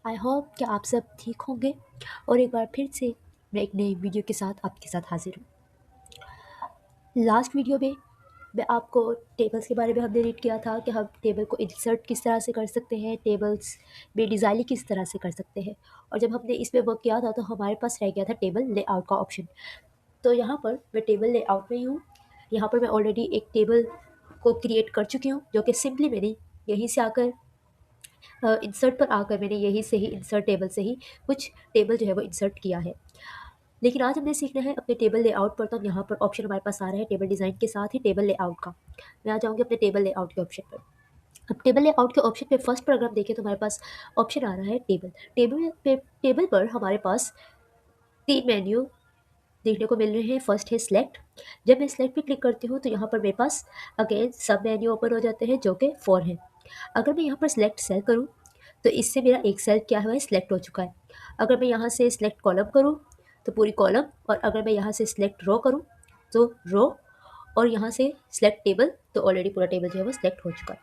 I hope कि आप सब ठीक होंगे और एक बार फिर से मैं एक नई वीडियो के साथ आपके साथ हाजिर हूँ। लास्ट वीडियो में मैं आपको टेबल्स के बारे में हमने रीड किया था कि हम टेबल को इंसर्ट किस तरह से कर सकते हैं, टेबल्स में डिज़ाइनिंग किस तरह से कर सकते हैं। और जब हमने इसमें वर्क किया था तो हमारे पास रह गया था टेबल लेआउट का ऑप्शन। तो यहाँ पर मैं टेबल लेआउट में ही हूँ। यहाँ पर मैं ऑलरेडी एक टेबल को क्रिएट कर चुकी हूँ, जो कि सिंपली मैंने यहीं से आकर इंसर्ट पर आकर मैंने यहीं से ही इंसर्ट टेबल से ही कुछ टेबल जो है वो इंसर्ट किया है। लेकिन आज हमने सीखना है अपने टेबल लेआउट पर। तो यहाँ पर ऑप्शन हमारे पास आ रहा है टेबल डिज़ाइन के साथ ही टेबल लेआउट का। मैं आ जाऊँगी अपने टेबल लेआउट के ऑप्शन पर। अब टेबल लेआउट के ऑप्शन पे फर्स्ट पर अगर हम देखें तो हमारे पास ऑप्शन आ रहा है टेबल। टेबल पर हमारे पास 3 मेन्यू देखने को मिल रहे हैं। फर्स्ट है सिलेक्ट। जब मैं सिलेक्ट पे क्लिक करती हूँ तो यहाँ पर मेरे पास अगेन सब मेन्यू ओपन हो जाते हैं, जो कि 4 हैं। अगर मैं यहाँ पर सिलेक्ट सेल करूँ तो इससे मेरा एक सेल क्या हुआ है, सिलेक्ट हो चुका है। अगर मैं यहाँ से सिलेक्ट कॉलम करूँ तो पूरी कॉलम, और अगर मैं यहाँ से सिलेक्ट रो करूँ तो रो, और यहाँ से सिलेक्ट टेबल तो ऑलरेडी पूरा टेबल जो है वो सिलेक्ट हो चुका है।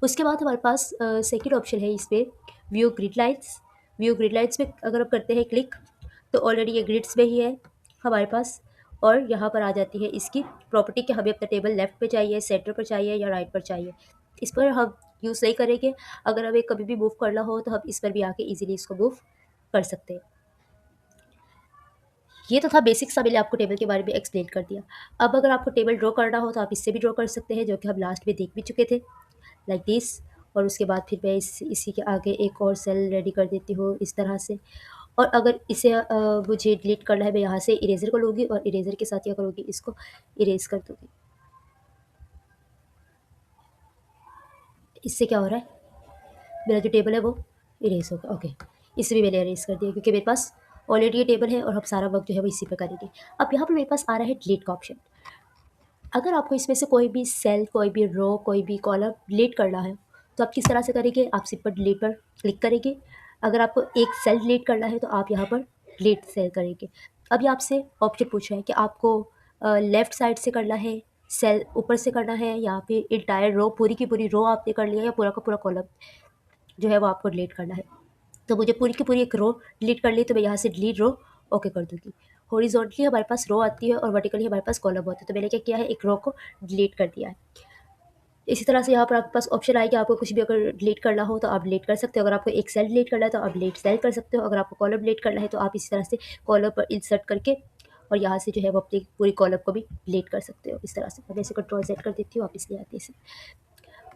उसके बाद हमारे पास सेकंड ऑप्शन है इसमें view grid lines. View grid lines में अगर हम करते हैं क्लिक तो ऑलरेडी ये ग्रिड्स में ही है हमारे पास। और यहाँ पर आ जाती है इसकी प्रॉपर्टी कि हमें अपना टेबल लेफ्ट पे चाहिए, सेंटर पर चाहिए या राइट पर चाहिए। इस पर हम यूज़ नहीं करेंगे। अगर हमें कभी भी मूव करना हो तो हम इस पर भी आके इजीली इसको मूव कर सकते हैं। ये तो था बेसिक सा, मैंने आपको टेबल के बारे में एक्सप्लेन कर दिया। अब अगर आपको टेबल ड्रॉ करना हो तो आप इससे भी ड्रॉ कर सकते हैं, जो कि हम लास्ट में देख भी चुके थे, लाइक दिस। और उसके बाद फिर मैं इसी के आगे एक और सेल रेडी कर देती हूँ इस तरह से। और अगर इसे मुझे डिलीट करना है, मैं यहाँ से इरेज़र को लूँगी और इरेज़र के साथ क्या करूँगी, इसको इरेज़ कर दूँगी। इससे क्या हो रहा है, मेरा जो टेबल है वो इरेज़ होगा। ओके, इसे भी मैंने इरेज़ कर दिया क्योंकि मेरे पास ऑलरेडी ये टेबल है और हम सारा वर्क जो है वो इसी पे करेंगे। अब यहाँ पर मेरे पास आ रहा है डिलीट का ऑप्शन। अगर आपको इसमें से कोई भी सेल, कोई भी रो, कोई भी कॉलम डिलीट करना है तो आप किस तरह से करेंगे, आप सिंपल डिलीट पर क्लिक करेंगे। अगर आपको एक सेल डिलीट करना है तो आप यहाँ पर डिलीट सेल करेंगे। अब ये आपसे ऑप्शन पूछ रहा है कि आपको लेफ़्ट साइड से करना है, सेल ऊपर से करना है, या फिर एंटायर रो, पूरी की पूरी रो आपने कर लिया, या पूरा का पूरा कॉलम जो है वो आपको डिलीट करना है। तो मुझे पूरी की पूरी एक रो डिलीट कर ली तो मैं यहाँ से डिलीट रो ओके कर दूँगी। हॉरिज़ॉन्टली हमारे पास रो आती है और वर्टिकली हमारे पास कॉलम होता है। तो मैंने क्या किया है, एक रो को डिलीट कर दिया है। इसी तरह से यहाँ पर आपके पास ऑप्शन आएगा, आपको कुछ भी अगर डिलीट करना हो तो आप डिलीट कर सकते हो। अगर आपको एक सेल डिलीट करना है तो आप डिलीट सेल कर सकते हो। अगर आपको कॉलम डिलीट करना है तो आप इसी तरह से कॉलम पर इंसर्ट करके और यहाँ से जो है वो अपनी पूरी कॉलम को भी डिलीट कर सकते हो इस तरह से। मैं इसे कंट्रोल सेट कर देती हूँ, वापस ले आती है इसे,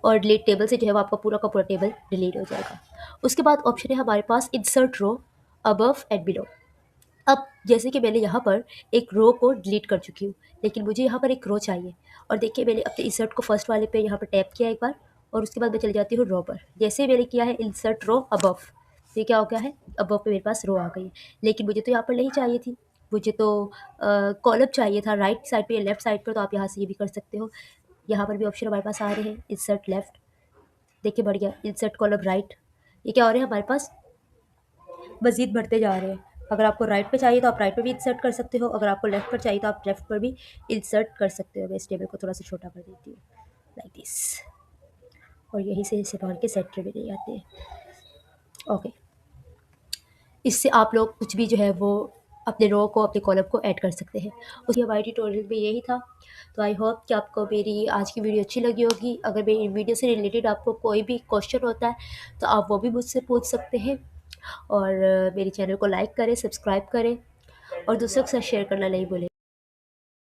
और डिलीट टेबल से जो है वो आपका पूरा का पूरा टेबल डिलीट हो जाएगा। उसके बाद ऑप्शन है हमारे पास insert row above and below. अब जैसे कि मैंने यहाँ पर एक रो को डिलीट कर चुकी हूँ, लेकिन मुझे यहाँ पर एक रो चाहिए। और देखिए मैंने अपने इंसर्ट को फर्स्ट वाले पे यहाँ पर टैप किया एक बार, और उसके बाद मैं चली जाती हूँ रो पर। जैसे मैंने किया है इंसर्ट रो अबव, तो ये क्या हो गया है, अबव पे मेरे पास रो आ गई है। लेकिन मुझे तो यहाँ पर नहीं चाहिए थी, मुझे तो कॉलम चाहिए था राइट साइड पे या लेफ्ट साइड पर। तो आप यहाँ से ये भी कर सकते हो। यहाँ पर भी ऑप्शन हमारे पास आ रहे हैं, इंसर्ट लेफ्ट, देखिए बढ़ गया, इंसर्ट कॉलम राइट। ये क्या हो रहा है हमारे पास, मज़ीद बढ़ते जा रहे हैं। अगर आपको राइट पे चाहिए तो आप राइट पे भी इंसर्ट कर सकते हो, अगर आपको लेफ़्ट पर चाहिए तो आप लेफ़्ट पर भी इंसर्ट कर सकते हो। मैं इस टेबल को थोड़ा सा छोटा कर देती हूँ, लाइक दिस, और यहीं से इसे पकड़ के सेंटर में ले आते हैं। ओके, इससे आप लोग कुछ भी जो है वो अपने रो को, अपने कॉलम को ऐड कर सकते हैं। उसके हमारे ट्यूटोरियल में यही था। तो आई होप कि आपको मेरी आज की वीडियो अच्छी लगी होगी। अगर मेरी वीडियो से रिलेटेड आपको कोई भी क्वेश्चन होता है तो आप वो भी मुझसे पूछ सकते हैं। और मेरे चैनल को लाइक करें, सब्सक्राइब करें और दूसरों के साथ शेयर करना नहीं भूलें।